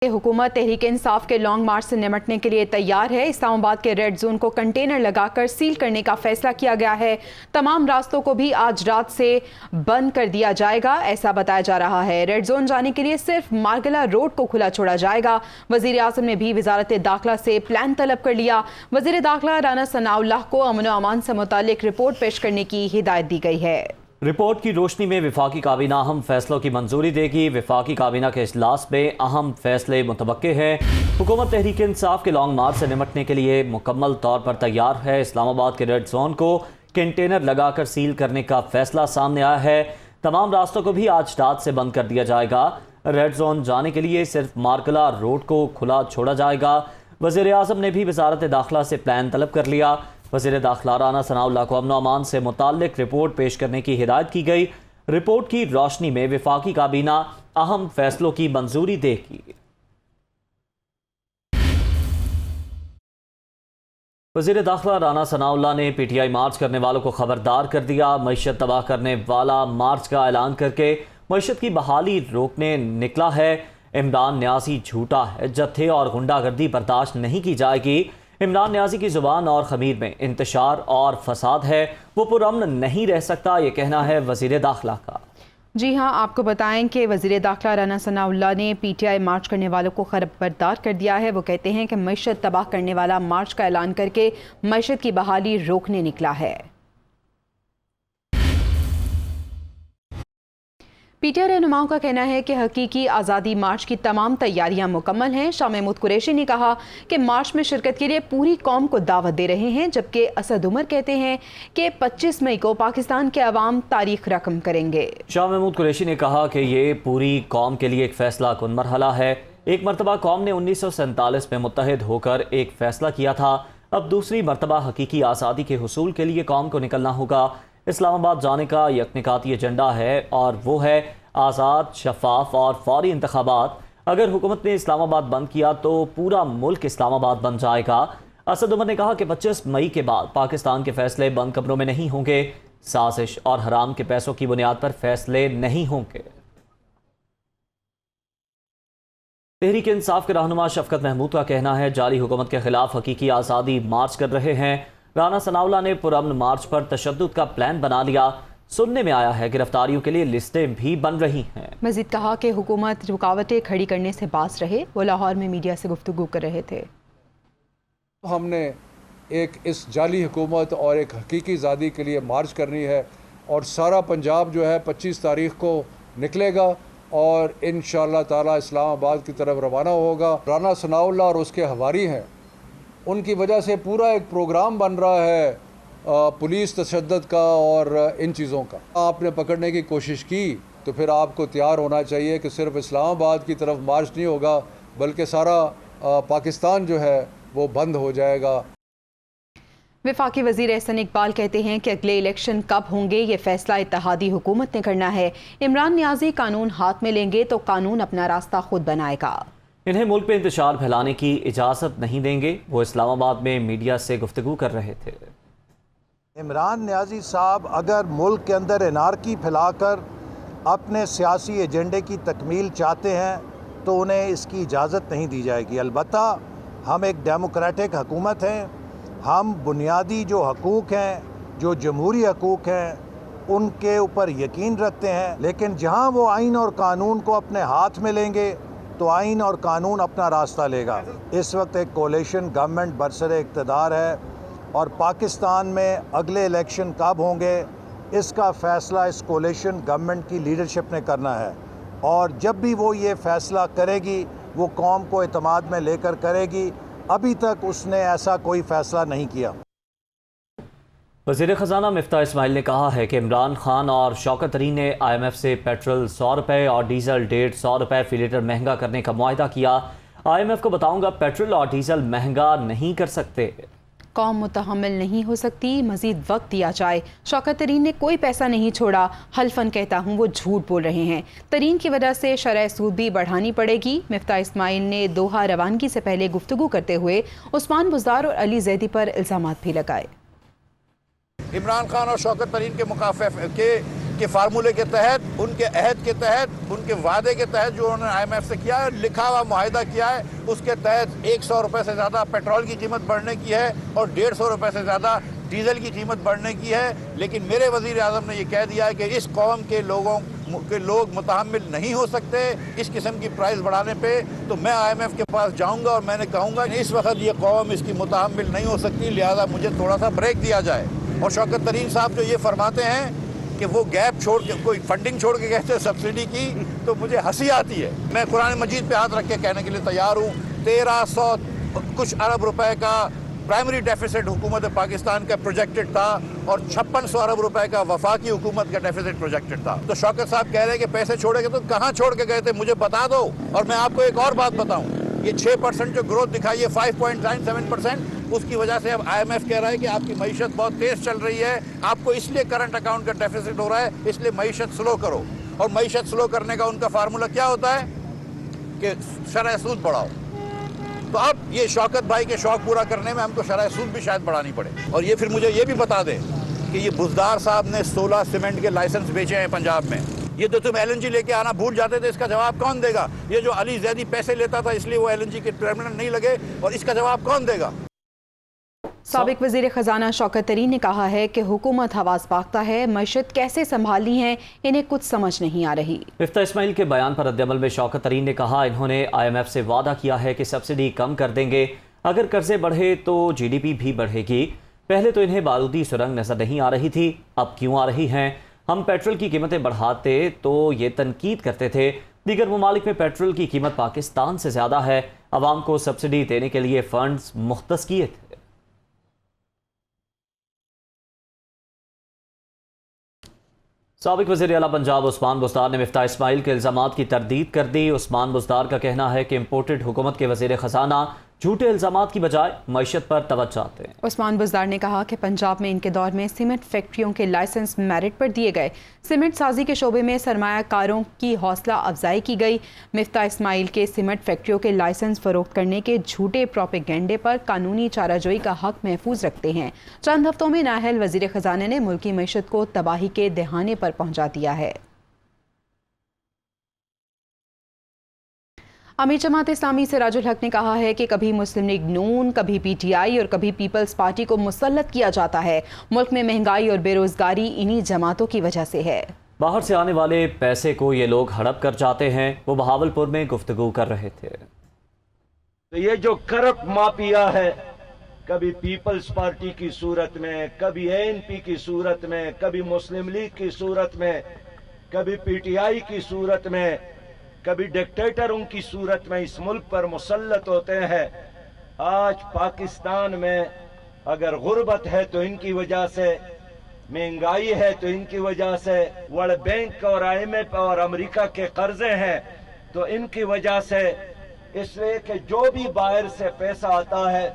हुकूमत तहरीक इंसाफ के लॉन्ग मार्च से निमटने के लिए तैयार है। इस्लामाबाद के रेड जोन को कंटेनर लगाकर सील करने का फैसला किया गया है। तमाम रास्तों को भी आज रात से बंद कर दिया जाएगा, ऐसा बताया जा रहा है। रेड जोन जाने के लिए सिर्फ मार्गला रोड को खुला छोड़ा जाएगा। वजीर आज़म ने भी वजारत दाखिला से प्लान तलब कर लिया। वजीर दाखिला राना सनाउल्लाह को अमन व अमान से मुतालिक रिपोर्ट पेश करने की हिदायत दी गई है। रिपोर्ट की रोशनी में वफाकी काबीना अहम फैसलों की मंजूरी देगी। वफाकी काबीना के इजलास में अहम फैसले मुतवक्के हैं। हुकूमत तहरीक इंसाफ के लॉन्ग मार्च से निमटने के लिए मुकम्मल तौर पर तैयार है। इस्लामाबाद के रेड जोन को कंटेनर लगाकर सील करने का फैसला सामने आया है। तमाम रास्तों को भी आज रात से बंद कर दिया जाएगा। रेड जोन जाने के लिए सिर्फ मार्कला रोड को खुला छोड़ा जाएगा। वज़ीर आज़म ने भी वजारत दाखिला से प्लान तलब कर लिया। वज़ीर दाखिला राना सनाउल्लाह को अमन अमान से मुताल्लिक रिपोर्ट पेश करने की हिदायत की गई। रिपोर्ट की रोशनी में वफाकी काबीना अहम फैसलों की मंजूरी देगी। वज़ीर दाखिला राना सनाउल्लाह ने PTI मार्च करने वालों को खबरदार कर दिया। मईशत तबाह करने वाला मार्च का ऐलान करके मईशत की बहाली रोकने निकला है। इमरान न्याजी झूठा है, जत्थे और गुंडागर्दी बर्दाश्त नहीं की जाएगी। इमरान न्याजी की ज़ुबान और ख़मीर में इंतशार और फसाद है, वो पुरअमन नहीं रह सकता, ये कहना है वज़ीर दाखिला का। जी हाँ, आपको बताएं कि वज़ीर दाखिला राना सनाउल्लाह ने PTI मार्च करने वालों को खबरदार कर दिया है। वो कहते हैं कि मईशत तबाह करने वाला मार्च का ऐलान करके मईशत की बहाली रोकने निकला है। PTI रहनुमाओं का कहना है कि हकीकी आज़ादी मार्च की तमाम तैयारियां मुकम्मल हैं। शाह महमूद कुरैशी ने कहा कि मार्च में शिरकत के लिए पूरी कौम को दावत दे रहे हैं, जबकि असद उमर कहते हैं कि 25 मई को पाकिस्तान के अवाम तारीख रकम करेंगे। शाह महमूद कुरैशी ने कहा कि ये पूरी कौम के लिए एक फैसला कुन मरहला है। एक मरतबा कौम ने 1947 में मुत्तहिद होकर एक फैसला किया था। अब दूसरी मरतबा हकीकी आज़ादी के हुसूल के लिए कौम को निकलना होगा। इस्लामाबाद जाने का यकनिकाती एजेंडा है और वो है आज़ाद, शफाफ और फौरी इंतखाबात। अगर हुकूमत ने इस्लामाबाद बंद किया तो पूरा मुल्क इस्लामाबाद बन जाएगा। असद उमर ने कहा कि 25 मई के बाद पाकिस्तान के फैसले बंद कमरों में नहीं होंगे। साजिश और हराम के पैसों की बुनियाद पर फैसले नहीं होंगे। तहरीक इंसाफ के रहनुमा शफकत महमूद का कहना है जाली हुकूमत के खिलाफ हकीकी आज़ादी मार्च कर रहे हैं। राना सनाउल्लाह ने पुरअमन मार्च पर तशद्दुद का प्लान बना लिया। सुनने में आया है गिरफ्तारियों के लिए लिस्टें भी बन रही हैं। मजीद कहा कि हुकूमत रुकावटें खड़ी करने से बाज रहे। वो लाहौर में मीडिया से गुफ्तगू कर रहे थे। हमने एक इस जाली हुकूमत और एक हकीकी आज़ादी के लिए मार्च करनी है और सारा पंजाब जो है 25 तारीख को निकलेगा और इंशाअल्लाह ताला इस्लामाबाद की तरफ रवाना होगा। राना सनाउल्लाह और उसके हवारी हैं, उनकी वजह से पूरा एक प्रोग्राम बन रहा है पुलिस तशद्दुद का और इन चीज़ों का। आपने पकड़ने की कोशिश की तो फिर आपको तैयार होना चाहिए कि सिर्फ इस्लामाबाद की तरफ मार्च नहीं होगा, बल्कि सारा पाकिस्तान जो है वो बंद हो जाएगा। वफाकी वज़ीर एहसन इकबाल कहते हैं कि अगले इलेक्शन कब होंगे ये फैसला इत्तेहादी हुकूमत ने करना है। इमरान न्याजी कानून हाथ में लेंगे तो कानून अपना रास्ता खुद बनाएगा। इन्हें मुल्क में इंतशार फैलाने की इजाज़त नहीं देंगे। वो इस्लामाबाद में मीडिया से गुफ्तगू कर रहे थे। इमरान न्याजी साहब अगर मुल्क के अंदर एनार्की फैलाकर अपने सियासी एजेंडे की तकमील चाहते हैं तो उन्हें इसकी इजाज़त नहीं दी जाएगी। अलबत्ता हम एक डेमोक्रेटिक हुकूमत हैं, हम बुनियादी जो हकूक़ हैं, जो जमहूरी हकूक़ हैं, उनके ऊपर यकीन रखते हैं। लेकिन जहाँ वो आइन और कानून को अपने हाथ में लेंगे तो आइन और कानून अपना रास्ता लेगा। इस वक्त एक कोalition गवर्नमेंट बरसरे इक़्तिदार है और पाकिस्तान में अगले इलेक्शन कब होंगे इसका फ़ैसला इस कोalition गवर्नमेंट की लीडरशिप ने करना है और जब भी वो ये फ़ैसला करेगी वो कौम को एतमाद में लेकर करेगी। अभी तक उसने ऐसा कोई फ़ैसला नहीं किया। वज़ीर ख़ज़ाना मिफ्ताह इस्माइल ने कहा है कि इमरान खान और शौकत तरीन ने IMF से पेट्रोल 100 रुपये और डीजल 150 रुपये फ़ी लीटर महंगा करने का मुआहदा किया। IMF को बताऊंगा पेट्रोल और डीजल महंगा नहीं कर सकते। कौम मुतहम्मिल नहीं हो सकती, मजीद वक्त दिया जाए। शौकत तरीन ने कोई पैसा नहीं छोड़ा, हल्फन कहता हूँ वो झूठ बोल रहे हैं। तरीन की वजह से शरह सूद भी बढ़ानी पड़ेगी। मिफ्ताह इस्माइल ने दोहा रवानगी से पहले गुफ्तगू करते हुए उस्मान बुज़दार और अली जैदी पर इल्ज़ामात भी लगाए। इमरान खान और शौकत तरीन के मुखालिफ के کے فارمولے کے تحت، ان کے عہد کے تحت، ان کے وعدے کے تحت جو انہوں نے IMF سے کیا ہے، لکھا ہوا معاہدہ کیا ہے، اس کے تحت 100 روپے سے زیادہ پیٹرول کی قیمت بڑھنے کی ہے اور 150 روپے سے زیادہ ڈیزل کی قیمت بڑھنے کی ہے. لیکن میرے وزیر اعظم نے یہ کہہ دیا ہے کہ اس قوم کے لوگ متحمل نہیں ہو سکتے اس قسم کی پرائز بڑھانے پہ. تو میں IMF کے پاس جاؤں گا اور میں نے کہوں گا اس وقت یہ قوم اس کی متحمل نہیں ہو سکتی، لہذا مجھے تھوڑا سا بریک دیا جائے. اور شوکت ترین صاحب جو یہ فرماتے ہیں کہ وہ گیپ چھوڑ کے کوئی فنڈنگ چھوڑ کے کہتے ہیں سبسڈی کی، تو مجھے ہنسی آتی ہے. میں قرآن مجید پہ ہاتھ رکھ کے کہنے کے لیے تیار ہوں 1300 کچھ ارب روپے کا پرائمری ڈیفیسٹ حکومت پاکستان کا پروجیکٹڈ تھا اور 5600 ارب روپے کا وفاقی حکومت کا ڈیفیسٹ پروجیکٹڈ تھا. تو شوکت صاحب کہہ رہے ہیں کہ پیسے چھوڑے گئے، تو کہاں چھوڑ کے گئے تھے مجھے بتا دو. اور میں آپ کو ایک اور بات بتاؤں، یہ 6% جو گروتھ دکھائی ہے 5.97%، اس کی وجہ سے اب IMF کہہ رہا ہے کہ آپ کی معیشت بہت تیز چل رہی ہے، آپ کو اس لیے کرنٹ اکاؤنٹ کا ڈیفیسٹ ہو رہا ہے، اس لیے معیشت سلو کرو. اور معیشت سلو کرنے کا ان کا فارمولہ کیا ہوتا ہے کہ شرح سود بڑھاؤ. تو اب یہ شوکت بھائی کے شوق پورا کرنے میں ہم کو شرح سود بھی شاید بڑھانی پڑے. اور یہ پھر مجھے یہ بھی بتا دیں کہ یہ بزدار صاحب نے 16 سیمنٹ کے لائسنس بیچے ہیں پنجاب میں. یہ تو تم LNG لے کے آنا بھول جاتے تھے، اس کا جواب کون دے گا؟ یہ جو علی زیدی پیسے لیتا تھا اس لیے وہ LNG کے ٹرمینل نہیں لگے، اور اس کا جواب کون دے گا؟ سابق وزیر خزانہ شوکت ترین نے کہا ہے کہ حکومت حواس باختہ ہے، معیشت کیسے سنبھالنی ہے انہیں کچھ سمجھ نہیں آ رہی. مفتاح اسماعیل کے بیان پر رد عمل میں شوکت ترین نے کہا انہوں نے IMF سے وعدہ کیا ہے کہ سبسڈی کم کر دیں گے، اگر قرضے بڑھے تو GDP بھی بڑھے گی. پہلے تو انہیں بارودی سرنگ نظر نہیں آ رہی تھی، اب کیوں آ رہی ہیں؟ ہم پیٹرول کی قیمتیں بڑھاتے تو یہ تنقید کرتے تھے، دیگر ممالک میں پیٹرول کی قیمت پاکستان سے زیادہ ہے، عوام کو سبسڈی دینے کے لیے فنڈز مختص کیے تھے. سابق وزیر اعلیٰ پنجاب عثمان بزدار نے مفتاح اسماعیل کے الزامات کی تردید کر دی. عثمان بزدار کا کہنا ہے کہ امپورٹڈ حکومت کے وزیر خزانہ جھوٹے الزامات کی بجائے معیشت پر توجہ چاہتے ہیں. عثمان بزدار نے کہا کہ پنجاب میں ان کے دور میں سیمنٹ فیکٹریوں کے لائسنس میرٹ پر دیے گئے، سیمنٹ سازی کے شعبے میں سرمایہ کاروں کی حوصلہ افزائی کی گئی. مفتاح اسماعیل کے سیمنٹ فیکٹریوں کے لائسنس فروخت کرنے کے جھوٹے پروپیگنڈے پر قانونی چارہ جوئی کا حق محفوظ رکھتے ہیں. چند ہفتوں میں نااہل وزیر خزانہ نے ملکی معیشت کو تباہی کے دہانے پر پہنچا دیا ہے. امیر جماعت اسلامی سراج الحق نے کہا ہے کہ کبھی مسلم لیگ نون، کبھی PTI اور کبھی پیپلز پارٹی کو مسلط کیا جاتا ہے. ملک میں مہنگائی اور بے روزگاری انہی جماعتوں کی وجہ سے ہے. باہر سے آنے والے پیسے کو یہ لوگ ہڑپ کر جاتے ہیں. وہ بہاولپور میں گفتگو کر رہے تھے. یہ جو کرپٹ مافیا ہے، کبھی پیپلز پارٹی کی صورت میں، کبھی ANP کی صورت میں، کبھی مسلم لیگ کی صورت میں، کبھی PTI کی صورت میں، کبھی ڈکٹیٹروں کی صورت میں اس ملک پر مسلط ہوتے ہیں. آج پاکستان میں اگر غربت ہے تو ان کی وجہ سے، مہنگائی ہے تو ان کی وجہ سے، ورلڈ بینک اور IMF اور امریکہ کے قرضے ہیں تو ان کی وجہ سے. اس لیے کہ جو بھی باہر سے پیسہ آتا ہے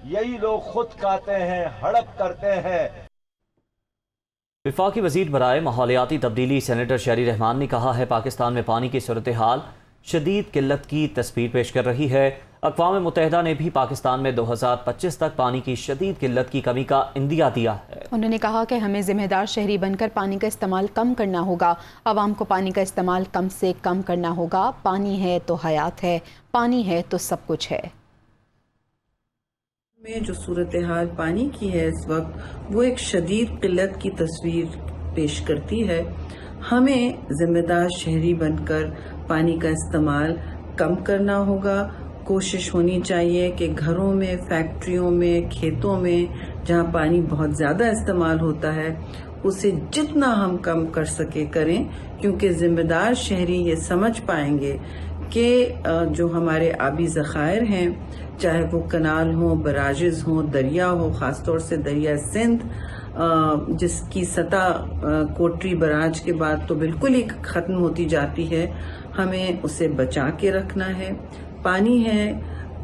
یہی لوگ خود کھاتے ہیں، ہڑپ کرتے ہیں. وفاقی وزیر برائے ماحولیاتی تبدیلی سینیٹر شہری رحمان نے کہا ہے پاکستان میں پانی کی صورتحال شدید قلت کی تصویر پیش کر رہی ہے. اقوام متحدہ نے بھی پاکستان میں 2025 تک پانی کی شدید قلت کی کمی کا اندیا دیا ہے. انہوں نے کہا کہ ہمیں ذمہ دار شہری بن کر پانی کا استعمال کم کرنا ہوگا، عوام کو پانی کا استعمال کم سے کم کرنا ہوگا. پانی ہے تو حیات ہے، پانی ہے تو سب کچھ ہے. میں جو صورتحال پانی کی ہے اس وقت وہ ایک شدید قلت کی تصویر پیش کرتی ہے. ہمیں ذمہ دار شہری بن کر پانی کا استعمال کم کرنا ہوگا. کوشش ہونی چاہیے کہ گھروں میں، فیکٹریوں میں، کھیتوں میں جہاں پانی بہت زیادہ استعمال ہوتا ہے اسے جتنا ہم کم کر سکے کریں، کیونکہ ذمہ دار شہری یہ سمجھ پائیں گے کہ جو ہمارے آبی ذخائر ہیں، چاہے وہ کنال ہوں، براجز ہوں، دریا ہو، خاص طور سے دریا سندھ جس کی سطح کوٹری براج کے بعد تو بالکل ہی ختم ہوتی جاتی ہے، ہمیں اسے بچا کے رکھنا ہے. پانی ہے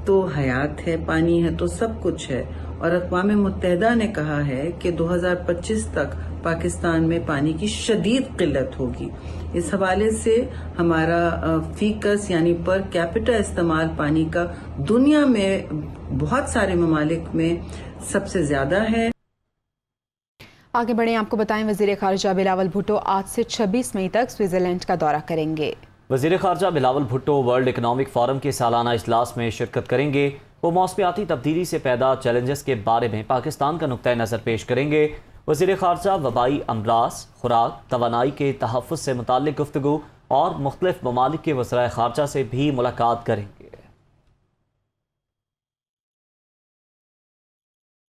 تو حیات ہے، پانی ہے تو سب کچھ ہے. اور اقوام متحدہ نے کہا ہے کہ 2025 تک پاکستان میں پانی کی شدید قلت ہوگی. اس حوالے سے ہمارا فیکس یعنی پر کیپٹا استعمال پانی کا دنیا میں بہت سارے ممالک میں سب سے زیادہ ہے. आगे बढ़ें, आपको बताएं वज़ीर ख़ारिजा बिलावल भुट्टो आज से 26 मई तक स्विट्ज़रलैंड का दौरा करेंगे। वज़ीर ख़ारिजा Bilawal Bhutto world economic forum के सालाना इजलास में शिरकत करेंगे। वो मौसमियाती तब्दीली से पैदा चैलेंजेस के बारे में पाकिस्तान का नुक्ता नज़र पेश करेंगे। वज़ीर ख़ारिजा वबाई अमराज, खुराक, तवानाई के तहफ़्फ़ुज़ से मुताल्लिक़ गुफ्तगू और मुख्तलिफ ममालिक के वज़राए ख़ारिजा से भी मुलाकात करेंगे।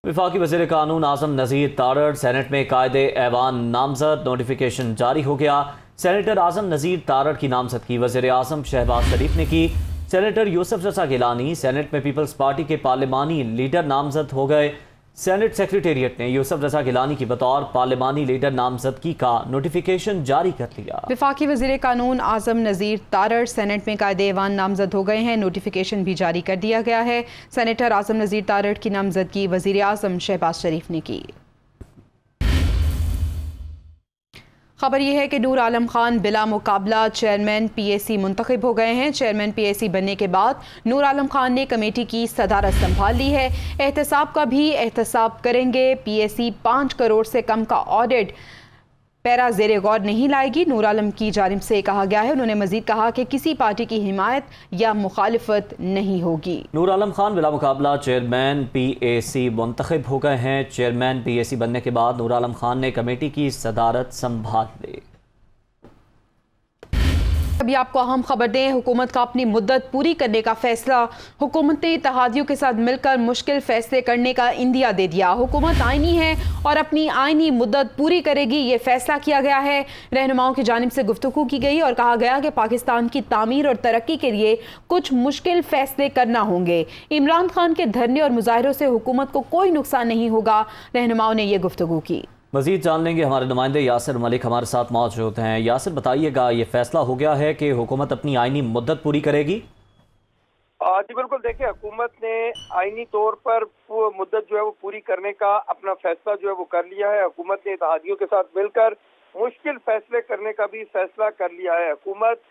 वफाकी वज़ीर कानून आज़म नज़ीर तारड़ सेनेट में कायदे ऐवान नामज़द, नोटिफिकेशन जारी हो गया। सेनेटर आज़म नज़ीर तारड़ की नामज़दगी वज़ीर आज़म शहबाज शरीफ ने की। सेनेटर यूसुफ रज़ा गिलानी सेनेट में पीपल्स पार्टी के पार्लिमानी लीडर नामज़द हो गए। सेनेट सेक्रेटेरिएट ने यूसुफ रज़ा गिलानी की बतौर पार्लिमानी लीडर नामज़दगी का नोटिफिकेशन जारी कर दिया। वफाकी वज़ीर कानून आज़म नज़ीर तारड़ सेनेट में कायदे ऐवान नामज़द हो गए हैं। नोटिफिकेशन भी जारी कर दिया गया है। सेनेटर आज़म नज़ीर तारड़ की नामज़दगी वज़ीर आज़म शहबाज शरीफ ने की। खबर यह है कि नूर आलम खान बिला मुकाबला चेयरमैन PAC मुंतखब हो गए हैं। चेयरमैन PAC बनने के बाद नूर आलम खान ने कमेटी की सदारत संभाल ली है। एहतसाब का भी एहतसाब करेंगे। PAC 5 करोड़ से कम का ऑडिट पैरा ज़ेरे गौर नहीं लाएगी, नूर आलम की जानिब से कहा गया है। उन्होंने मजीद कहा कि किसी पार्टी की हिमायत या मुखालिफत नहीं होगी। नूर आलम खान बिला मुकाबला चेयरमैन PAC मुंतखब हो गए हैं। चेयरमैन PAC बनने के बाद नूर आलम खान ने कमेटी की सदारत संभाल ली। अभी आपको अहम खबर दें, हुकूमत का अपनी मुद्दत पूरी करने का फैसला। हुकूमत ने इत्तेहादियों के साथ मिलकर मुश्किल फैसले करने का इंदिया दे दिया। हुकूमत आईनी है और अपनी आईनी मुद्दत पूरी करेगी, ये फैसला किया गया है। रहनुमाओं की जानिब से गुफ्तगू की गई और कहा गया कि पाकिस्तान की तामीर और तरक्की के लिए कुछ मुश्किल फैसले करना होंगे। इमरान खान के धरने और मुजाहिरों से हुकूमत को कोई नुकसान नहीं होगा, रहनुमाओं ने यह गुफ्तगू की। मजीद जान लेंगे, हमारे नुमाइंदे यासिर मलिक हमारे साथ मौजूद हैं। यासिर, बताइएगा, ये फैसला हो गया है कि हुकूमत अपनी आईनी मुद्दत पूरी करेगी? जी बिल्कुल, देखिए हुकूमत ने आईनी तौर पर मुद्दत जो है वो पूरी करने का अपना फैसला जो है वो कर लिया है। हुकूमत ने इत्तेहादियों के साथ मिलकर मुश्किल फैसले करने का भी फैसला कर लिया है। हुकूमत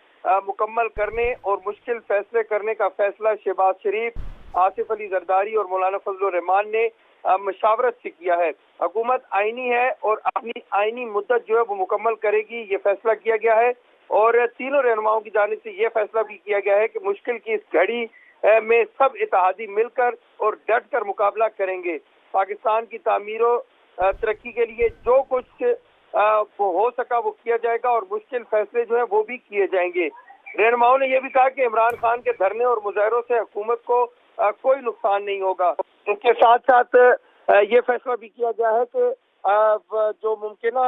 मुकम्मल करने और मुश्किल फैसले करने का फैसला शहबाज शरीफ, आसिफ अली जरदारी और मौलाना फजल रहमान ने मशावरत से किया है। हुकूमत आईनी है और अपनी आईनी मुद्दत जो है वो मुकम्मल करेगी, ये फैसला किया गया है। और तीनों रहनुमाओं की जानिब से ये फैसला भी किया गया है कि मुश्किल की इस घड़ी में सब इत्तेहादी मिलकर और डट कर मुकाबला करेंगे। पाकिस्तान की तामीर और तरक्की के लिए जो कुछ वो हो सका वो किया जाएगा और मुश्किल फैसले जो है वो भी किए जाएंगे। रहनुमाओं ने यह भी कहा कि इमरान खान के धरने और मुजाहिरों से हुकूमत को कोई नुकसान नहीं होगा। इसके साथ साथ ये फैसला भी किया गया है कि जो मुमकिना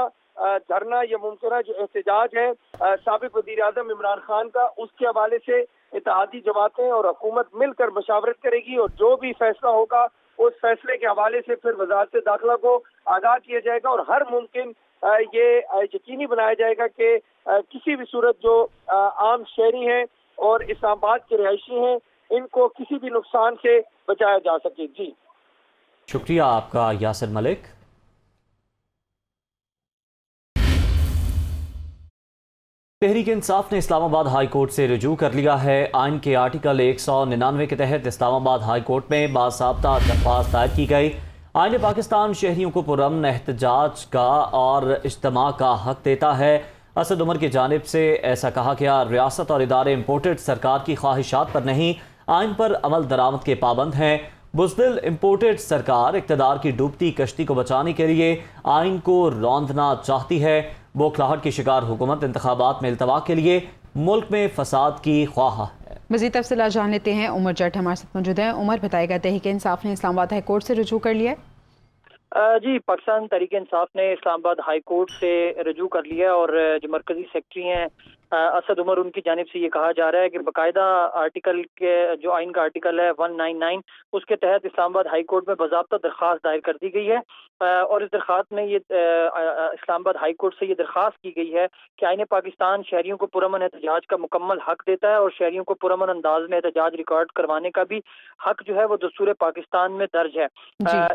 धरना या मुमकिना जो एहतजाज है साबिक वज़ीर आज़म इमरान खान का, उसके हवाले से इत्तेहादी जमातें और हुकूमत मिलकर मशावरत करेगी और जो भी फैसला होगा उस फैसले के हवाले से फिर वज़ारत दाखिला को आगाह किया जाएगा और हर मुमकिन ये यकीनी बनाया जाएगा कि किसी भी सूरत जो आम शहरी हैं और इस्लामाबाद के रहायशी हैं इनको किसी भी नुकसान से बचाया जा सके। जी शुक्रिया आपका यासिर मलिक। तहरीक इंसाफ ने इस्लामाबाद हाई कोर्ट से रुजू कर लिया है। आइन के आर्टिकल 199 के तहत इस्लामाबाद हाई कोर्ट में बाज़ाब्ता दरख्वास्त दायर की गई। आइन पाकिस्तान शहरियों को पुरअमन एहतजाज का और इज्तिमा का हक देता है। असद उमर की जानिब से ऐसा कहा गया, रियासत और इदारे इम्पोर्टेड सरकार की ख्वाहिशात पर नहीं, आइन पर अमल दरामद के पाबंद हैं। बुज़दिल इम्पोर्टेड सरकार इक़्तिदार की डूबती कश्ती को बचाने के लिए आइन को रौंदना चाहती है। बौखलाहट की शिकार हुकूमत इंतखाबात में इल्तवा के लिए मुल्क में फसाद की ख्वाह है। मज़ीद तफसीलात जान लेते हैं। उमर जट हमारे साथ मौजूद हैं। उमर, बताएगा, तहरीक इंसाफ ने इस्लामाबाद हाई कोर्ट से रुजू कर लिया है? जी, पाकिस्तान तहरीक इंसाफ ने इस्लामाबाद हाई कोर्ट से रुजू कर लिया और जो मरकजी सेक्रेटरी हैं असद उमर, उनकी जानिब से ये कहा जा रहा है कि बाकायदा आर्टिकल के जो आइन का आर्टिकल है 199 उसके तहत इस्लामाबाद हाई कोर्ट में बाज़ाब्ता दरख्वास्त दायर कर दी गई है और इस दरख्वास्त में ये इस्लामाबाद हाई कोर्ट से ये दरख्वास्त की गई है कि आइन पाकिस्तान शहरियों को पुरअमन एहतजाज का मुकम्मल हक देता है और शहरियों को पुरअमन अंदाज में एहतजाज रिकॉर्ड करवाने का भी हक जो है वो दस्तूर पाकिस्तान में दर्ज है।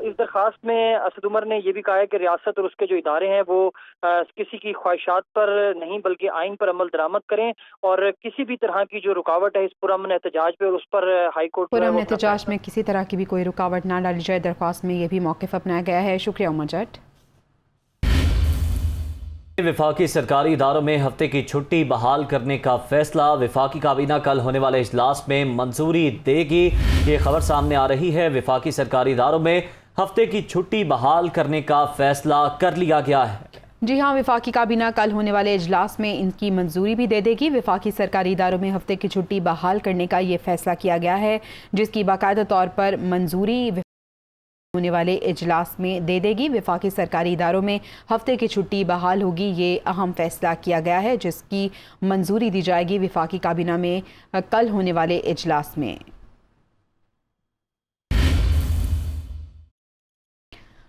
इस दरख्वास्त में असद उमर ने यह भी कहा है कि रियासत और उसके जो इदारे हैं वो किसी की ख्वाहिशात पर नहीं बल्कि आइन पर अमल दरामद करें और किसी भी तरह की जो रुकावट है इस पुरअमन एहतजाज पे और उस पर हाई कोर्ट पुरअमन एहतजाज में किसी तरह की भी कोई रुकावट ना डाली जाए, दरख्वास्त में ये भी मौक़िफ़ अपनाया गया है। शुक्रिया उमर जट। वफाकी सरकारी इदारों में हफ्ते की छुट्टी बहाल करने का फैसला। वफाकी काबीना कल होने वाले इजलास में मंजूरी देगी। ये खबर सामने आ रही है। वफाकी सरकारी इदारों में हफ्ते की छुट्टी बहाल करने का फैसला कर लिया गया है। जी हाँ, वफाकी काबीना कल होने वाले इजलास में इनकी मंजूरी भी दे देगी। वफाकी सरकारी इदारों में हफ्ते की छुट्टी बहाल करने का ये फैसला किया गया है, जिसकी बाकायदा तौर पर मंजूरी होने वाले इजलास में दे देगी। वफाकी सरकारी इदारों में हफ्ते की छुट्टी बहाल होगी, ये अहम फैसला किया गया है, जिसकी मंजूरी दी जाएगी वफाकी काबीना में कल होने वाले इजलास में।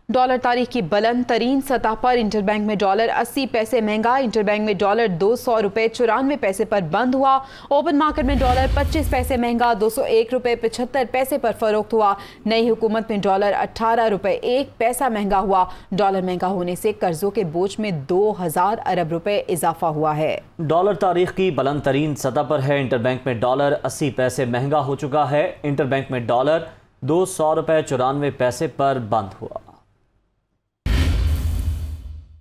डॉलर तारीख की बुलंद तरीन सतह पर इंटरबैंक में डॉलर 80 पैसे महंगा। इंटरबैंक में डॉलर 200 रुपये 94 पैसे पर बंद हुआ। ओपन मार्केट में डॉलर 25 पैसे महंगा 201 रुपये 75 पैसे पर फरोख्त हुआ। नई हुकूमत में डॉलर 18 रुपये 1 पैसा महंगा हुआ। डॉलर महंगा होने से कर्जों के बोझ में 2000 अरब रुपए इजाफा हुआ है। डॉलर तारीख की बुलंद तरीन सतह पर है। इंटरबैंक में डॉलर 80 पैसे महंगा हो चुका है। इंटरबैंक में डॉलर 200 रुपये 94 पैसे पर बंद हुआ।